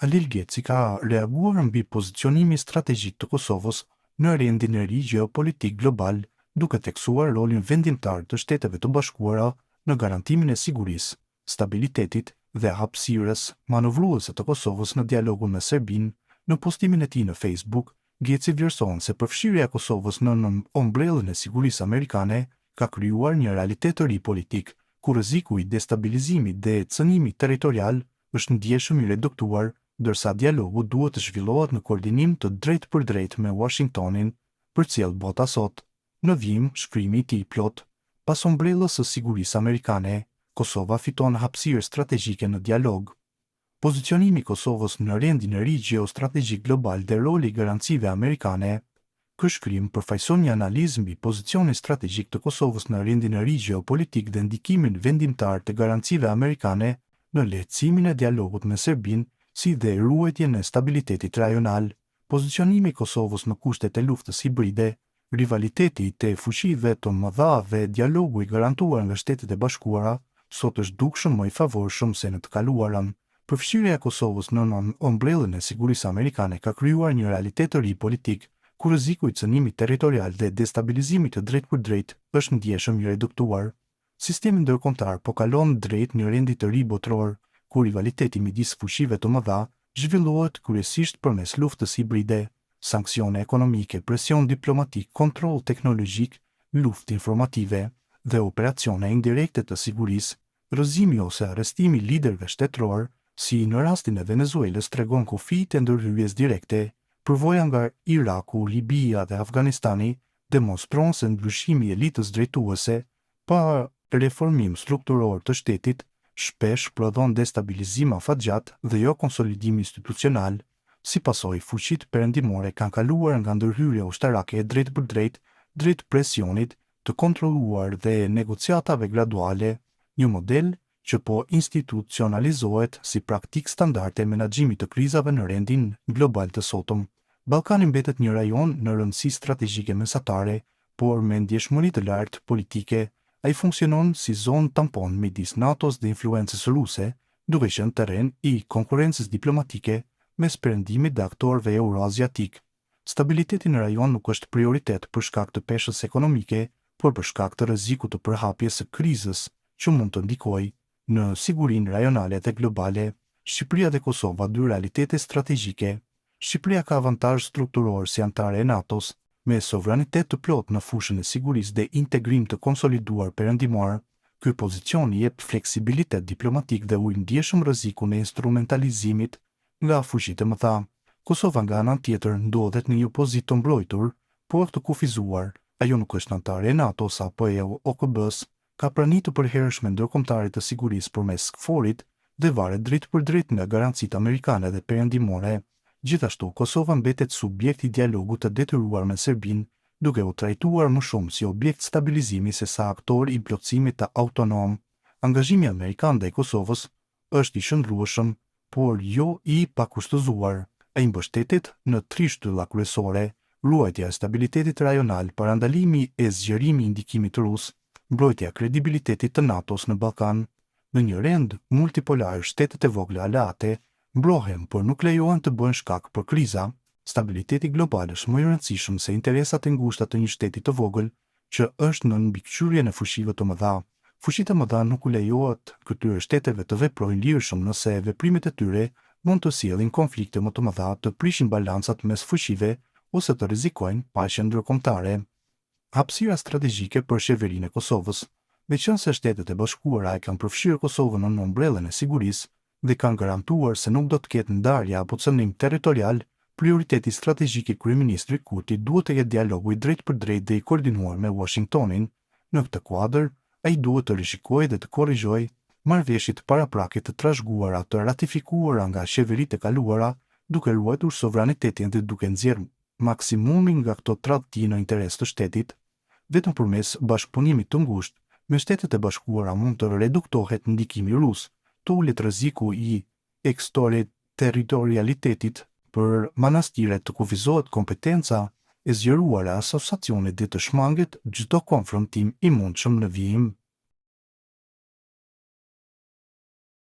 Halil Geci ka reaguar mbi pozicionimi strategjik të Kosovës në rendin e ri gjeopolitik global, duke theksuar rolin vendimtar të Shteteve të Bashkuara në garantimin e sigurisë, stabilitetit dhe hapësirës manovruese të Kosovës në dialogun me Serbinë. Në postimin e tij në Facebook, Geci vlerëson se përfshirja e Kosovës në ombrellën e sigurisë amerikane ka krijuar një realitet të ri politik, ku rreziku i destabilizimit dhe cënimit territorial është ndjeshëm i reduktuar, ndërsa dialogu duhet të zhvillohet në koordinim të drejtë për drejtë me Washingtonin, përcjell bota sot. Në vijim, shkrimi i tij plot, pas ombrellës së sigurisë amerikane, Kosova fiton hapësirë strategjike në dialog. Pozicionimi i Kosovës në rendin e ri gjeostrategjik global dhe roli i garancive amerikane. Ky shkrim përfaqëson një analizë mbi pozicionin strategjik të Kosovës në rendin e ri gjeopolitik dhe ndikimin vendimtar të garancive amerikane në lehtësimin e dialogut me Serbinë, si dhe ruajtjen e stabilitetit rajonal. Pozicionimi i Kosovës në kushtet e luftës hibride, rivaliteti të fuqive të mëdha dhe dialogu i garantuar nga Shtetet e Bashkuara sot është dukshëm më i favorshëm se në të kaluarën. Përfshirja e Kosovës në ombrellën e sigurisë amerikane ka krijuar një realitet të ri politik, ku rreziku i cënimit territorial dhe destabilizimit të drejtë për drejtë është ndjeshëm i reduktuar. Sistemi ndërkombëtar po kalon drejt një rendi të ri botror, ku rivaliteti midis fuqive të mëdha zhvillohet kryesisht përmes luftës hibride, sanksione ekonomike, presion diplomatik, kontroll teknologjik, luftë informative dhe operacione indirekte të sigurisë. Rrëzimi ose arrestimi liderëve shtetëror, si në rastin e Venezuelës, tregon kufijtë e ndërhyrjes direkte. Përvoja nga Iraku, Libia dhe Afganistani demonstron se ndryshimi i elitës drejtuese pa reformim strukturor të shtetit shpesh prodhon destabilizim afatgjat dhe jo konsolidim institucional. Si pasojë, fuqitë perëndimore kanë kaluar nga ndërhyrja ushtarake e drejtë për drejt presionit të kontrolluar dhe negociatave graduale, një model që po institucionalizohet si praktikë standarde e menaxhimit të krizave në rendin global të sotëm. Ballkani mbetet një rajon në rëndësi strategjike mesatare, por me ndjeshmëri të lartë politike. Ai funksionon si zonë tampon midis NATO-s dhe influencës ruse, duke qenë terren i konkurrencës diplomatike mes perëndimit dhe aktorëve euroaziatik. Stabiliteti në rajon nuk është prioritet për shkak të peshës ekonomike, por për shkak të rrezikut të përhapjes së krizës, që mund të ndikojë në sigurinë rajonale dhe globale. Shqipëria dhe Kosova, dy realitete strategjike. Shqipëria ka avantazh strukturor si anëtare e NATO-s, me sovranitet të plot në fushën e sigurisë dhe integrim të konsoliduar perëndimor. Ky pozicion i jep fleksibilitet diplomatik dhe ul ndjeshëm rrezikun e instrumentalizimit nga fuqitë e mëdha. Kosova nga ana tjetër ndodhet në një pozitë të mbrojtur, por të kufizuar. Ajo nuk është anëtare e NATO-s apo e OKB-s, ka prani të përhershme ndërkombëtare të sigurisë përmes SCFOR-it dhe varet drejt për drejt nga garancitë amerikane dhe perëndimore. Gjithashtu, Kosova mbetet subjekt i dialogut të detyruar me Serbinë, duke u trajtuar më shumë si objekt stabilizimi se sa aktor i plotësimit të autonom. Angazhimi amerikan ndaj Kosovës është i shndrueshëm, por jo i pakushtëzuar. Ai mbështetet në 3 shtylla kryesore: ruajtja e stabilitetit rajonal, parandalimi e zgjerimi i ndikimit rus, mbrojtja e kredibilitetit të NATO-s në Ballkan. Në një rend multipolar, shtetet e vogla aleate mbrohen, por nuk lejohen të bëhen shkak për kriza. Stabiliteti global është më i rëndësishëm se interesat e ngushta të një shteti të vogël që është në mbikëqyrjen e fuqive të mëdha. Fuqitë e mëdha nuk u lejohet këtyre shteteve të veprojnë lirshëm nëse veprimet e tyre mund të sjellin konflikte më të mëdha, të prishin balancat mes fuqive ose të rrezikojnë paqen ndërkombëtare. Hapësira strategjike për qeverinë e Kosovës. Meqense Shtetet e Bashkuara e kanë përfshirë Kosovën në ombrellën e sigurisë dhe kanë garantuar se nuk do të ketë ndarje apo cënim territorial, prioriteti strategjik i kryeministrit Kurti duhet të jetë dialogu i drejtë për drejtë dhe i koordinuar me Washingtonin. Në këtë kuadër, ai duhet të rishikojë dhe të korrigjojë marrëveshjet paraprake të trashëguara të ratifikuara nga qeveritë e kaluara, duke ruajtur sovranitetin dhe duke nxjerrë maksimumin nga këto tradhti në interes të shtetit. Vetëm përmes bashkëpunimit të ngushtë me Shtetet e Bashkuara mund të reduktohet ndikimi rus, të ulet rreziku i eksterritorialitetit për manastiret, të kufizohet kompetenca e zgjeruara e asociacionit dhe të shmanget çdo konfrontim i mundshëm në vijim.